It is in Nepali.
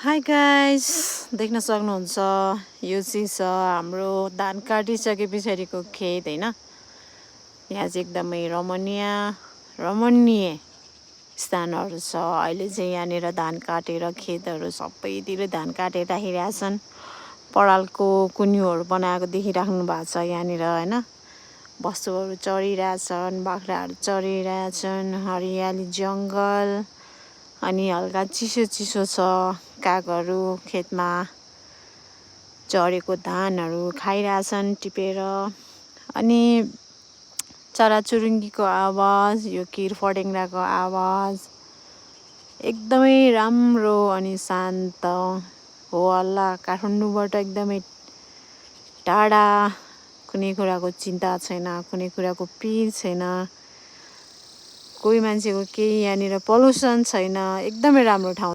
हाई गाइस, देख्न सक्नुहुन्छ यो चाहिँ छ हाम्रो धान काटिसके पछाडिको खेत होइन। यहाँ चाहिँ एकदमै रमणीय स्थानहरू छ। अहिले चाहिँ यहाँनिर धान काटेर खेतहरू सबैतिर धान काटेर राखिरहेछन्। परालको कुन्युहरू बनाएको देखिराख्नु भएको छ यहाँनिर होइन। बस्तुहरू चरिरहेछन्, बाख्राहरू चरिरहेछन्, हरियाली जङ्गल अनि हल्का चिसो छ। कागहरू खेतमा झरेको धानहरू खाइरहेछन् टिपेर। अनि चराचुरुङ्गीको आवाज, यो किरफट्याङ्ग्राको आवाज एकदमै राम्रो अनि शान्त हो हल्ला। काठमाडौँबाट एकदमै टाढा, कुनै कुराको चिन्ता छैन, कुनै कुराको पिर छैन, कोही मान्छेको केही यहाँनिर पल्युसन छैन। एकदमै राम्रो ठाउँ।